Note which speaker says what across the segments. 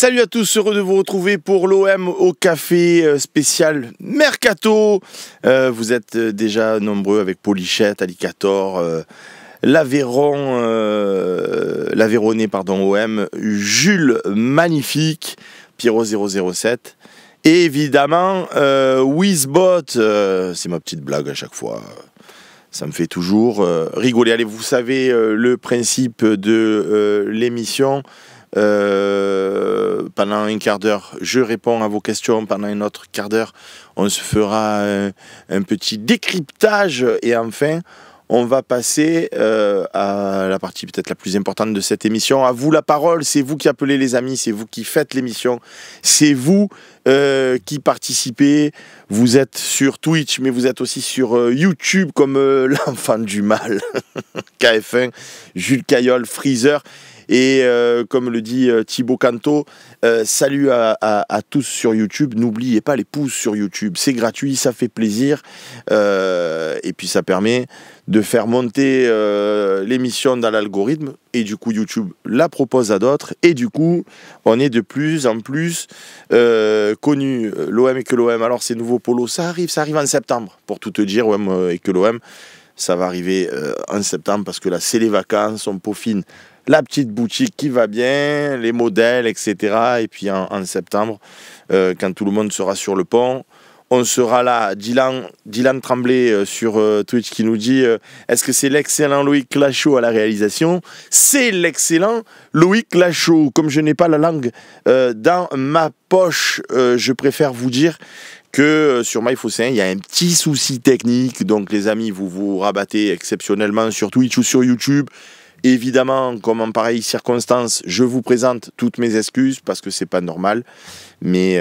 Speaker 1: Salut à tous, heureux de vous retrouver pour l'OM au café spécial Mercato. Vous êtes déjà nombreux avec Polichette, Alicator, l'Aveyronais OM, Jules Magnifique, Pierrot 007 et évidemment Wizbot. C'est ma petite blague à chaque fois. Ça me fait toujours rigoler. Allez, vous savez le principe de l'émission. Pendant un quart d'heure, je réponds à vos questions. Pendant un autre quart d'heure, on se fera un petit décryptage. Et enfin, on va passer à la partie peut-être la plus importante de cette émission. À vous la parole, c'est vous qui appelez les amis, c'est vous qui faites l'émission, c'est vous qui participez. Vous êtes sur Twitch, mais vous êtes aussi sur YouTube comme l'enfant du mal, KF1, Jules Caillol, Freezer. Et comme le dit Thibaut Canto, salut à tous sur YouTube. N'oubliez pas les pouces sur YouTube, c'est gratuit, ça fait plaisir. Et puis ça permet de faire monter l'émission dans l'algorithme. Et du coup, YouTube la propose à d'autres. Et du coup, on est de plus en plus connu. L'OM et que l'OM. Alors ces nouveaux polos, ça arrive en septembre. Pour tout te dire, OM et que l'OM, ça va arriver en septembre parce que là, c'est les vacances, on peaufine la petite boutique qui va bien, les modèles, etc. Et puis en septembre, quand tout le monde sera sur le pont, on sera là. Dylan Tremblay sur Twitch qui nous dit est-ce que c'est l'excellent Loïc Lachaud à la réalisation? C'est l'excellent Loïc Lachaud. Comme je n'ai pas la langue dans ma poche, je préfère vous dire que sur MyFossin, il y a un petit souci technique. Donc les amis, vous vous rabattez exceptionnellement sur Twitch ou sur YouTube. Évidemment, comme en pareille circonstance, je vous présente toutes mes excuses parce que c'est pas normal. Mais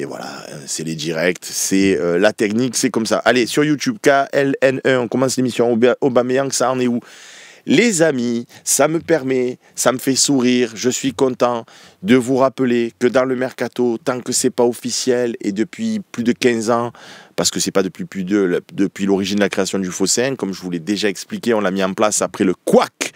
Speaker 1: voilà, c'est les directs, c'est la technique, c'est comme ça. Allez, sur YouTube, KLN1, on commence l'émission. Aubameyang, ça en est où? Les amis, ça me fait sourire, je suis content de vous rappeler que dans le Mercato, tant que c'est pas officiel et depuis plus de 15 ans, parce que c'est pas depuis l'origine de la création du Fossin, comme je vous l'ai déjà expliqué, on l'a mis en place après le couac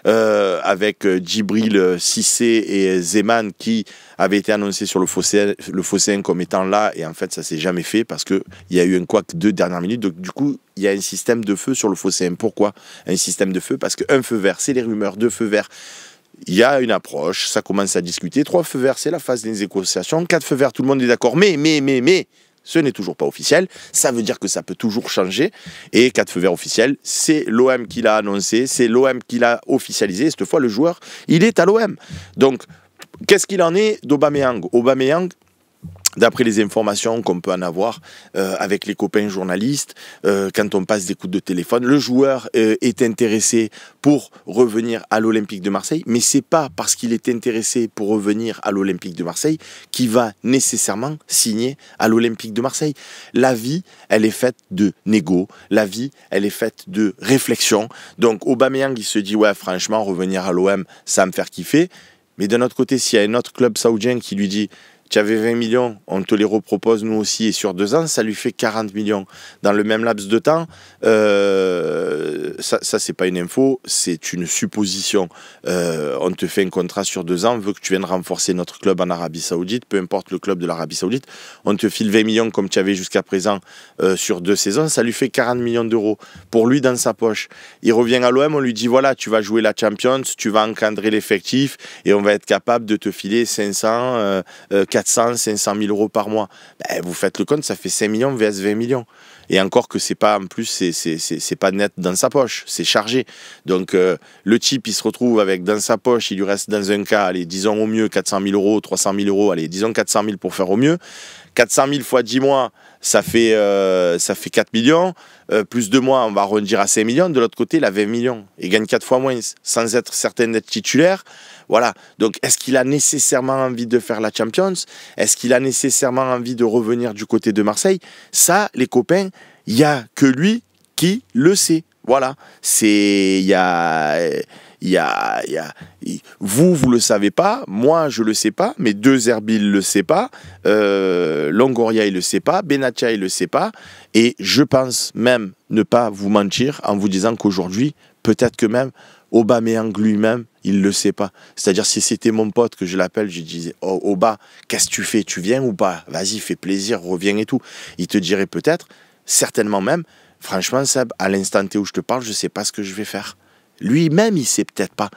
Speaker 1: avec Djibril Cissé et Zeman qui avaient été annoncés sur le Fossin comme étant là, et en fait ça s'est jamais fait parce qu'il y a eu un couac de dernière minute. Donc du coup il y a un système de feu sur le Fossin. Pourquoi un système de feu? Parce qu'un feu vert, c'est les rumeurs. 2 feux verts, il y a une approche, ça commence à discuter. 3 feux verts, c'est la phase des négociations. 4 feux verts, tout le monde est d'accord, mais ce n'est toujours pas officiel, ça veut dire que ça peut toujours changer. Et 4 feux verts officiels, c'est l'OM qui l'a annoncé, c'est l'OM qui l'a officialisé. Cette fois, le joueur, il est à l'OM. Donc, qu'est-ce qu'il en est d'Aubameyang? Aubameyang, d'après les informations qu'on peut en avoir avec les copains journalistes, quand on passe des coups de téléphone, le joueur est intéressé pour revenir à l'Olympique de Marseille, mais c'est pas parce qu'il est intéressé pour revenir à l'Olympique de Marseille qu'il va nécessairement signer à l'Olympique de Marseille. La vie, elle est faite de négo, la vie, elle est faite de réflexion. Donc Aubameyang, il se dit, ouais, franchement, revenir à l'OM, ça va me faire kiffer. Mais d'un autre côté, s'il y a un autre club saoudien qui lui dit tu avais 20 millions, on te les repropose nous aussi, et sur 2 ans, ça lui fait 40 millions. Dans le même laps de temps, ça c'est pas une info, c'est une supposition. On te fait un contrat sur 2 ans, on veut que tu viennes renforcer notre club en Arabie Saoudite, peu importe le club de l'Arabie Saoudite, on te file 20 millions comme tu avais jusqu'à présent sur 2 saisons, ça lui fait 40 millions d'euros pour lui dans sa poche. Il revient à l'OM, on lui dit voilà, tu vas jouer la Champions, tu vas encadrer l'effectif et on va être capable de te filer 500, 400, 500 000 euros par mois. Ben, vous faites le compte, ça fait 5 millions vs 20 millions. Et encore que c'est pas, en plus, c'est pas net dans sa poche, c'est chargé. Donc le type, il se retrouve avec dans sa poche, il lui reste dans un cas, allez, disons au mieux 400 000 euros, 300 000 euros, allez, disons 400 000 pour faire au mieux. 400 000 fois 10 mois, ça fait 4 millions. Plus 2 mois, on va arrondir à 5 millions. De l'autre côté, il a 20 millions. Il gagne 4 fois moins, sans être certain d'être titulaire. Voilà. Donc, est-ce qu'il a nécessairement envie de faire la Champions? Est-ce qu'il a nécessairement envie de revenir du côté de Marseille? Ça, les copains, il n'y a que lui qui le sait. Voilà. Vous le savez pas, moi je le sais pas, mais De Erbil le sait pas, Longoria il le sait pas, Benatia il le sait pas, et je pense même ne pas vous mentir en vous disant qu'aujourd'hui, peut-être que même Aubameyang lui-même, il le sait pas. C'est-à-dire, si c'était mon pote que je l'appelle, je disais, oh, au bas, qu'est-ce que tu fais? Tu viens ou pas? Vas-y, fais plaisir, reviens et tout. Il te dirait peut-être, certainement même, franchement, Seb, à l'instant T où je te parle, je sais pas ce que je vais faire. Lui-même, il sait peut-être pas.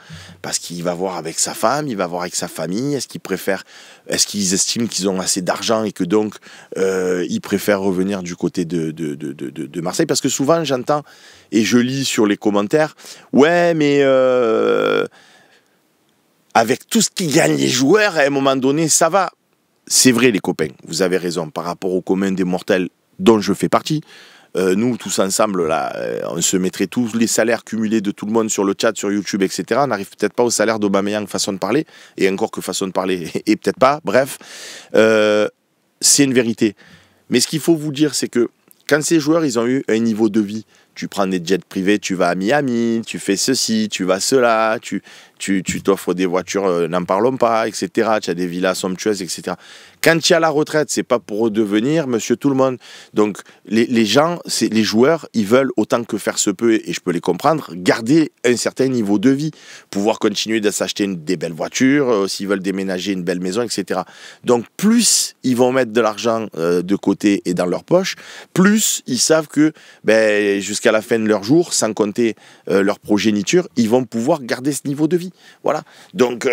Speaker 1: Parce qu'il va voir avec sa femme, il va voir avec sa famille. Est-ce qu'ils estiment qu'ils ont assez d'argent et que donc ils préfèrent revenir du côté de Marseille? Parce que souvent, j'entends et je lis sur les commentaires, ouais, mais avec tout ce qu'ils gagnent les joueurs, à un moment donné, ça va. C'est vrai, les copains, vous avez raison. Par rapport au commun des mortels dont je fais partie, nous, tous ensemble, là, on se mettrait tous les salaires cumulés de tout le monde sur le chat, sur YouTube, etc. On n'arrive peut-être pas au salaire d'Aubameyang façon de parler, et encore que façon de parler, et peut-être pas, bref. C'est une vérité. Mais ce qu'il faut vous dire, c'est que quand ces joueurs, ils ont eu un niveau de vie, tu prends des jets privés, tu vas à Miami, tu fais ceci, tu vas cela, tu t'offres des voitures, n'en parlons pas, etc. Tu as des villas somptueuses, etc. Quand tu es à la retraite, c'est pas pour redevenir monsieur tout le monde. Donc les gens, les joueurs, ils veulent autant que faire se peut, et je peux les comprendre, garder un certain niveau de vie, pouvoir continuer de s'acheter des belles voitures, s'ils veulent déménager une belle maison, etc. Donc plus ils vont mettre de l'argent de côté et dans leur poche, plus ils savent que jusqu'à la fin de leur jour, sans compter leur progéniture, ils vont pouvoir garder ce niveau de vie. Voilà. Donc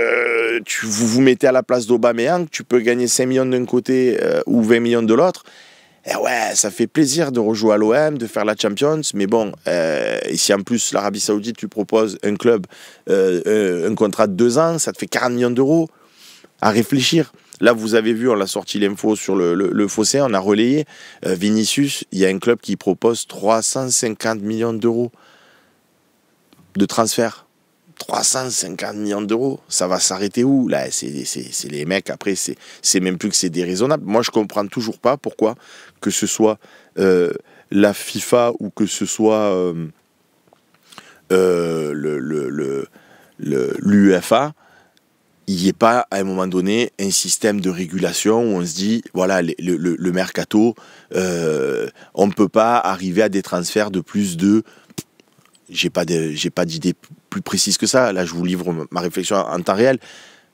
Speaker 1: vous vous mettez à la place d'Aubameyang, tu peux gagner 5 millions d'un côté ou 20 millions de l'autre. Et ouais, ça fait plaisir de rejouer à l'OM, de faire la Champions, mais bon, et si en plus l'Arabie Saoudite tu proposes un club, un contrat de 2 ans, ça te fait 40 millions d'euros. À réfléchir. Là, vous avez vu, on l'a sorti l'info sur le fossé, on a relayé. Vinicius, il y a un club qui propose 350 millions d'euros de transfert. 350 millions d'euros, ça va s'arrêter où? Là, c'est les mecs, après, c'est même plus que c'est déraisonnable. Moi, je comprends toujours pas pourquoi, que ce soit la FIFA ou que ce soit l'UEFA, il n'y ait pas, à un moment donné, un système de régulation où on se dit, voilà, le mercato, on ne peut pas arriver à des transferts de plus de... J'ai pas d'idée plus précise que ça. Là, je vous livre ma réflexion en temps réel.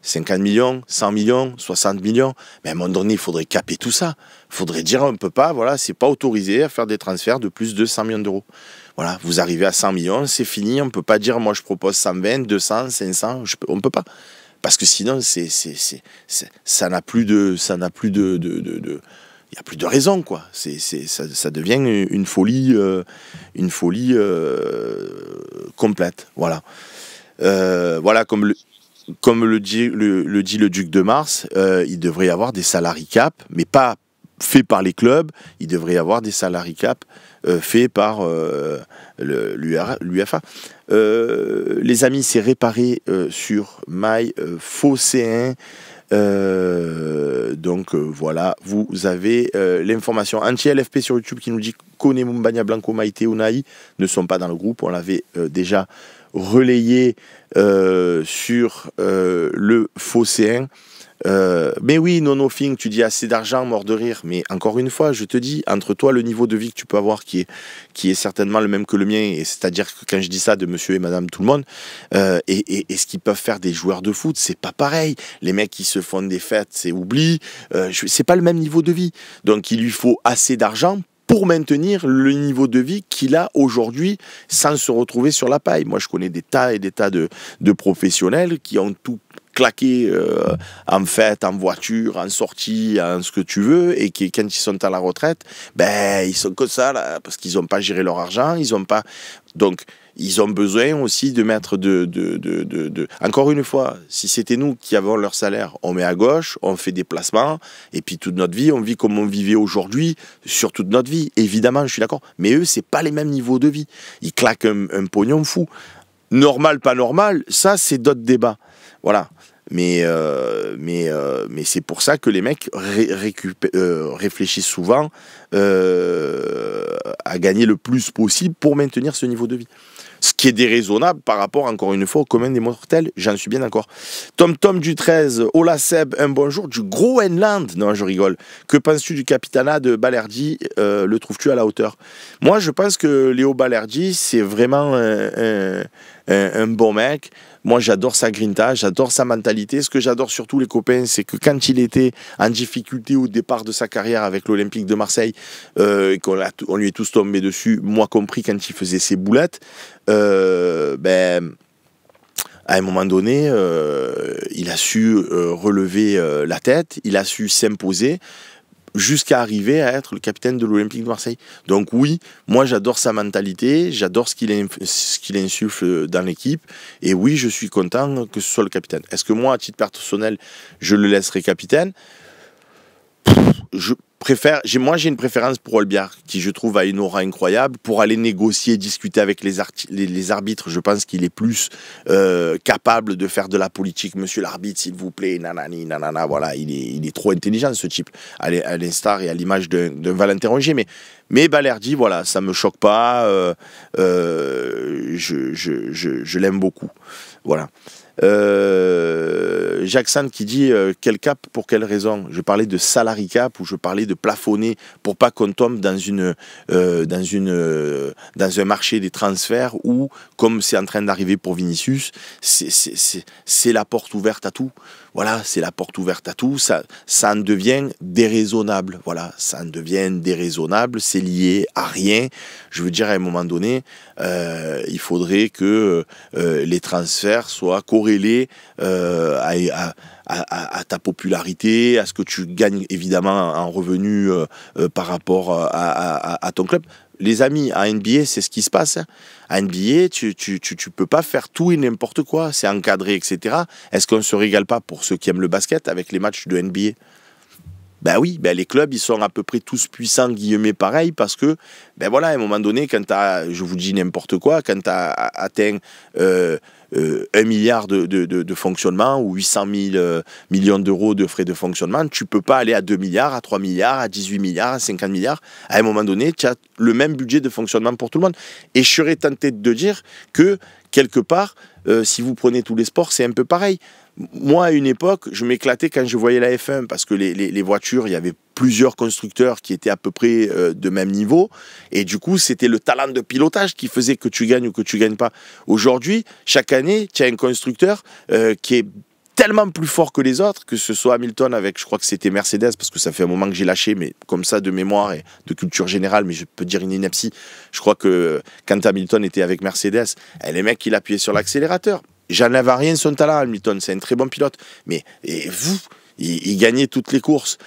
Speaker 1: 50 millions, 100 millions, 60 millions. Mais à un moment donné, il faudrait caper tout ça. Il faudrait dire, on ne peut pas, voilà, c'est pas autorisé à faire des transferts de plus de 100 millions d'euros. Voilà, vous arrivez à 100 millions, c'est fini. On ne peut pas dire, moi, je propose 120, 200, 500. On ne peut pas. Parce que sinon, ça n'a plus de... Il n'y a plus de raison, quoi. Ça devient une folie complète. Voilà. Voilà, comme le dit le duc de Mars, il devrait y avoir des salary cap, mais pas faits par les clubs. Il devrait y avoir des salary cap faits par l'UEFA. Les amis, c'est réparé sur MyPhocéen. Donc voilà, vous avez l'information. Anti-LFP sur YouTube qui nous dit Koné, Mumbagna, Blanco, Maïté, Unai ne sont pas dans le groupe. On l'avait déjà relayé sur le Phocéen. Mais oui, Nonofing, tu dis assez d'argent, mort de rire. Mais encore une fois, je te dis, entre toi, le niveau de vie que tu peux avoir, qui est certainement le même que le mien, et c'est-à-dire que quand je dis ça de monsieur et madame tout le monde, et ce qu'ils peuvent faire des joueurs de foot, c'est pas pareil. Les mecs qui se font des fêtes, c'est oubli. C'est pas le même niveau de vie. Donc il lui faut assez d'argent pour maintenir le niveau de vie qu'il a aujourd'hui sans se retrouver sur la paille. Moi, je connais des tas et des tas de professionnels qui ont tout claqué en fête, en voiture, en sortie, en ce que tu veux, et qui, quand ils sont à la retraite, ils sont comme ça, là, parce qu'ils n'ont pas géré leur argent, ils ont pas... Donc, ils ont besoin aussi de mettre Encore une fois, si c'était nous qui avons leur salaire, on met à gauche, on fait des placements, et puis toute notre vie, on vit comme on vivait aujourd'hui, sur toute notre vie. Évidemment, je suis d'accord. Mais eux, c'est pas les mêmes niveaux de vie. Ils claquent un pognon fou. Normal, pas normal, ça, c'est d'autres débats. Voilà. Mais c'est pour ça que les mecs réfléchissent souvent à gagner le plus possible pour maintenir ce niveau de vie. Ce qui est déraisonnable par rapport, encore une fois, au commun des mortels, j'en suis bien d'accord. Tom du 13, Hola Seb, un bonjour du Groenland. Non, je rigole. Que penses-tu du capitanat de Balerdi? Le trouves-tu à la hauteur? Moi, je pense que Léo Balerdi, c'est vraiment un bon mec. Moi, j'adore sa grinta, j'adore sa mentalité. Ce que j'adore surtout, les copains, c'est que quand il était en difficulté au départ de sa carrière avec l'Olympique de Marseille, on lui est tous tombé dessus, moi compris, quand il faisait ses boulettes, à un moment donné, il a su relever la tête, il a su s'imposer, jusqu'à arriver à être le capitaine de l'Olympique de Marseille. Donc oui, moi j'adore sa mentalité, j'adore ce qu'il insuffle dans l'équipe, et oui, je suis content que ce soit le capitaine. Est-ce que moi, à titre personnel, je le laisserai capitaine? Je préfère, j'ai une préférence pour Olbiard, qui je trouve a une aura incroyable. Pour aller négocier, discuter avec les arbitres, je pense qu'il est plus capable de faire de la politique. Monsieur l'arbitre, s'il vous plaît, nanani, nanana, voilà, il est trop intelligent, ce type, à l'instar et à l'image d'un Valentin Rongier. Mais Balerdi, voilà, ça me choque pas, je l'aime beaucoup. Voilà. Jacques Sand qui dit quel cap, pour quelle raison? Je parlais de salary cap, ou je parlais de plafonner pour pas qu'on tombe dans un marché des transferts où, comme c'est en train d'arriver pour Vinicius, c'est la porte ouverte à tout. Voilà, c'est la porte ouverte à tout. Ça en devient déraisonnable. Voilà, ça en devient déraisonnable. C'est lié à rien. Je veux dire, à un moment donné, il faudrait que les transferts soient corrélés à ta popularité, à ce que tu gagnes évidemment en revenus par rapport à ton club. Les amis, à NBA, c'est ce qui se passe. Hein. À NBA, tu peux pas faire tout et n'importe quoi. C'est encadré, etc. Est-ce qu'on ne se régale pas, pour ceux qui aiment le basket, avec les matchs de NBA? Ben oui, ben les clubs, ils sont à peu près tous puissants, guillemets, pareil, parce que, ben voilà, à un moment donné, quand tu as, je vous dis n'importe quoi, quand tu as atteint 1 milliard de fonctionnement ou 800 000 millions d'euros de frais de fonctionnement, tu peux pas aller à 2 milliards, à 3 milliards, à 18 milliards, à 50 milliards. À un moment donné, tu as le même budget de fonctionnement pour tout le monde. Et je serais tenté de dire que, quelque part, si vous prenez tous les sports, c'est un peu pareil. Moi, à une époque, je m'éclatais quand je voyais la F1, parce que les voitures, il y avait plusieurs constructeurs qui étaient à peu près de même niveau, et du coup, c'était le talent de pilotage qui faisait que tu gagnes ou que tu gagnes pas. Aujourd'hui, chaque année, tu as un constructeur qui est tellement plus fort que les autres, que ce soit Hamilton avec, je crois que c'était Mercedes, parce que ça fait un moment que j'ai lâché, mais comme ça, de mémoire et de culture générale, mais je peux dire une ineptie, je crois que quand Hamilton était avec Mercedes, les mecs, il appuyait sur l'accélérateur. J'enlève à rien son talent, Hamilton, c'est un très bon pilote. Mais il gagnait toutes les courses.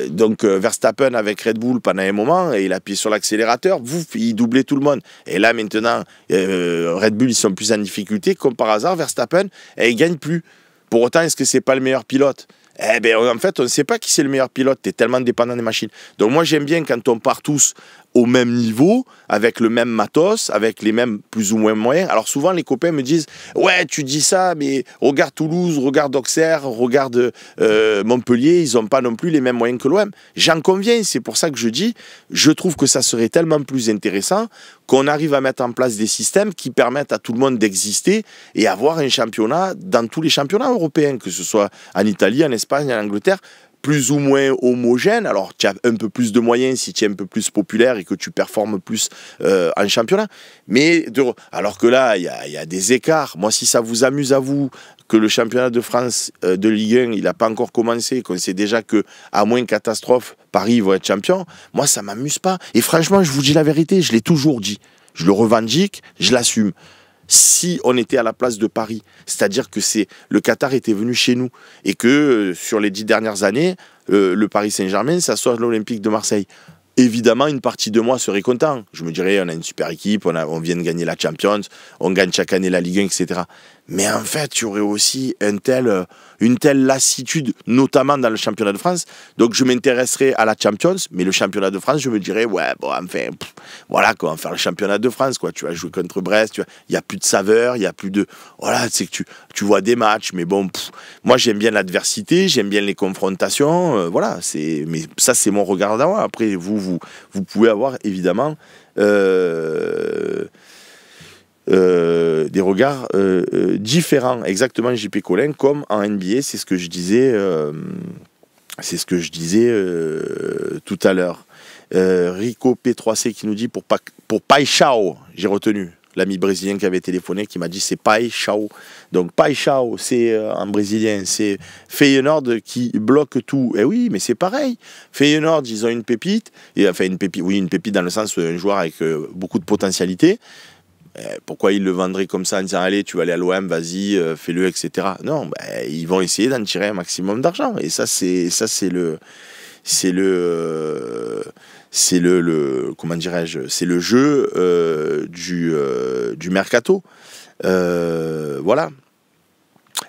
Speaker 1: Donc Verstappen avec Red Bull pendant un moment, et il appuyait sur l'accélérateur, il doublait tout le monde. Et là maintenant, Red Bull, ils sont plus en difficulté. Comme par hasard, Verstappen, il gagne plus. Pour autant, est-ce que c'est pas le meilleur pilote? Eh bien, en fait, on ne sait pas qui c'est le meilleur pilote. Tu es tellement dépendant des machines. Donc moi, j'aime bien quand on part tous au même niveau, avec le même matos, avec les mêmes plus ou moins moyens. Alors souvent, les copains me disent « Ouais, tu dis ça, mais regarde Toulouse, regarde Auxerre, regarde Montpellier, ils n'ont pas non plus les mêmes moyens que l'OM. » J'en conviens, c'est pour ça que je dis, je trouve que ça serait tellement plus intéressant qu'on arrive à mettre en place des systèmes qui permettent à tout le monde d'exister et avoir un championnat dans tous les championnats européens, que ce soit en Italie, en Espagne, en Angleterre, plus ou moins homogène. Alors, tu as un peu plus de moyens si tu es un peu plus populaire et que tu performes plus en championnat. Mais alors que là, il y a des écarts. Moi, si ça vous amuse à vous que le championnat de France de Ligue 1, il n'a pas encore commencé, qu'on sait déjà qu'à moins catastrophe, Paris va être champion, moi, ça ne m'amuse pas. Et franchement, je vous dis la vérité, je l'ai toujours dit. Je le revendique, je l'assume. Si on était à la place de Paris, c'est-à-dire que le Qatar était venu chez nous et que sur les 10 dernières années, le Paris Saint-Germain, ça soit l'Olympique de Marseille. Évidemment, une partie de moi serait content. Je me dirais, on a une super équipe, on vient de gagner la Champions, on gagne chaque année la Ligue 1, etc. Mais en fait, tu aurais aussi une telle lassitude, notamment dans le championnat de France. Donc, je m'intéresserais à la Champions, mais le championnat de France, je me dirais, ouais, bon, enfin, voilà, quoi, on va faire le championnat de France, quoi. Tu vas jouer contre Brest, il n'y a plus de saveur, il n'y a plus de... Voilà, c'est que tu vois des matchs, mais bon, moi, j'aime bien l'adversité, j'aime bien les confrontations, voilà, mais ça, c'est mon regard à moi. Après, vous pouvez avoir, évidemment... des regards différents, exactement, JP Collin, comme en NBA, c'est ce que je disais, tout à l'heure. Rico P3C qui nous dit pour Paixão, j'ai retenu. l'ami brésilien qui avait téléphoné, qui m'a dit c'est Paixão. Donc Paixão, c'est en brésilien, c'est Feyenoord qui bloque tout. Et oui, mais c'est pareil. Feyenoord, ils ont une pépite, et enfin une pépite dans le sens un joueur avec beaucoup de potentialité. Pourquoi ils le vendraient comme ça en disant allez, tu vas aller à l'OM, vas-y, fais-le, etc. Non, ils vont essayer d'en tirer un maximum d'argent. Et ça, c'est le comment dirais-je, c'est le jeu du mercato. Voilà.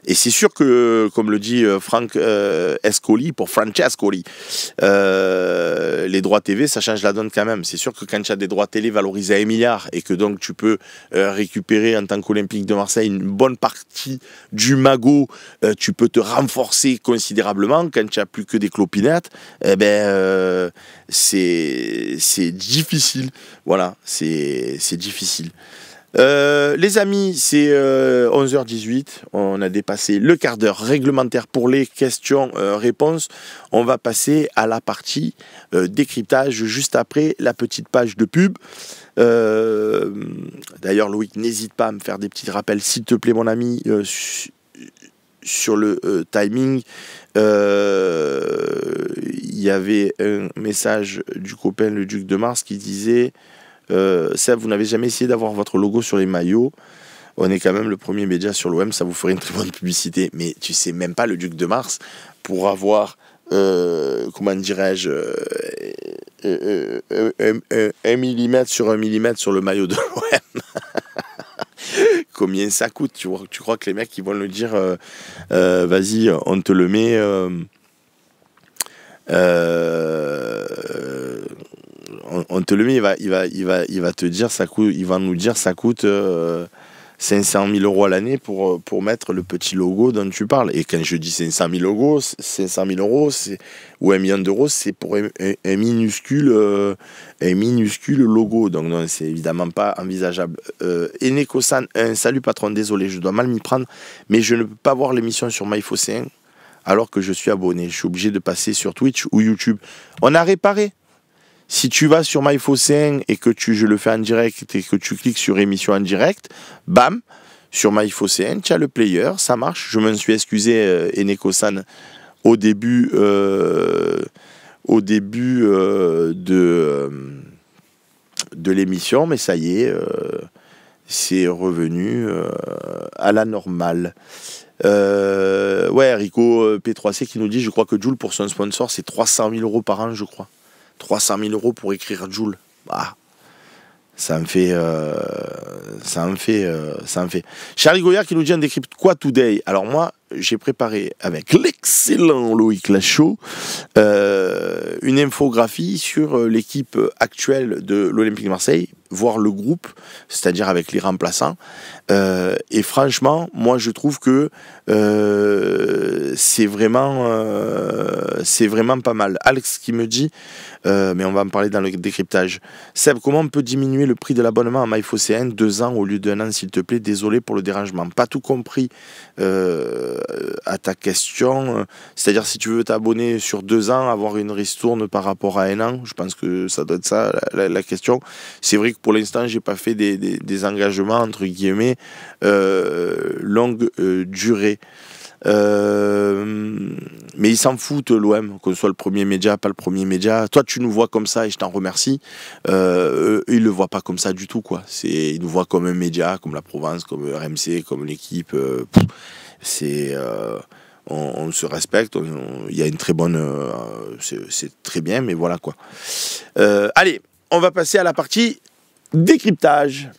Speaker 1: Et c'est sûr que, comme le dit Franck Escoli, pour Francescoli, les droits TV, ça change la donne quand même. C'est sûr que quand tu as des droits télé valorisés à 1 milliard et que donc tu peux récupérer en tant qu'Olympique de Marseille une bonne partie du magot, tu peux te renforcer considérablement. Quand tu n'as plus que des clopinettes, eh ben, c'est difficile. Voilà, c'est difficile. Les amis, c'est 11h18, on a dépassé le quart d'heure réglementaire pour les questions-réponses. On va passer à la partie décryptage juste après la petite page de pub. D'ailleurs, Loïc, n'hésite pas à me faire des petits rappels, s'il te plaît, mon ami, sur le timing. Il y avait un message du copain, le Duc de Mars, qui disait... ça, vous n'avez jamais essayé d'avoir votre logo sur les maillots. On est quand même le premier média sur l'OM, ça vous ferait une très bonne publicité. Mais tu sais même pas, le Duc de Mars, pour avoir, comment dirais-je, 1 millimètre sur 1 millimètre sur le maillot de l'OM. Combien ça coûte, tu crois que les mecs ils vont le dire, vas-y, on te le met... on te le met, il va te dire ça coûte, il va nous dire ça coûte 500 000 euros à l'année pour mettre le petit logo dont tu parles. Et quand je dis 500 000 euros, ou 1 million d'euros, c'est pour un minuscule logo. Donc non, c'est évidemment pas envisageable. Eneko-san, salut patron, désolé, je dois mal m'y prendre, mais je ne peux pas voir l'émission sur MyFocéen alors que je suis abonné. Je suis obligé de passer sur Twitch ou YouTube. On a réparé. Si tu vas sur MyFocéen et que je le fais en direct et que tu cliques sur émission en direct, bam, sur MyFocéen, tu as le player, ça marche. Je m'en suis excusé, Eneko-san, au début de l'émission, mais ça y est, c'est revenu à la normale. Ouais, Rico P3C qui nous dit, je crois que Joule pour son sponsor, c'est 300 000 euros par an, je crois. 300 000 euros pour écrire Joule. Ah, ça me fait. Charlie Goyard qui nous dit un décrypte quoi today. Alors moi, j'ai préparé avec l'excellent Loïc Lachaud une infographie sur l'équipe actuelle de l'Olympique de Marseille, voire le groupe, c'est-à-dire avec les remplaçants. Et franchement, moi je trouve que c'est vraiment pas mal. Alex qui me dit, mais on va en parler dans le décryptage. Seb, comment on peut diminuer le prix de l'abonnement à MyFocéen 2 ans au lieu d'1 an, s'il te plaît? Désolé pour le dérangement. Pas tout compris à ta question. C'est-à-dire si tu veux t'abonner sur 2 ans, avoir une ristourne par rapport à 1 an, je pense que ça doit être ça la question. C'est vrai que pour l'instant, j'ai pas fait des engagements entre guillemets longue durée. Mais ils s'en foutent, l'OM, qu'on soit le premier média, pas le premier média. Toi, tu nous vois comme ça et je t'en remercie. Eux, ils le voient pas comme ça du tout, quoi. Ils nous voient comme un média, comme la Provence, comme RMC, comme l'équipe. On se respecte. Il y a une très bonne. C'est très bien, mais voilà, quoi. Allez, on va passer à la partie décryptage.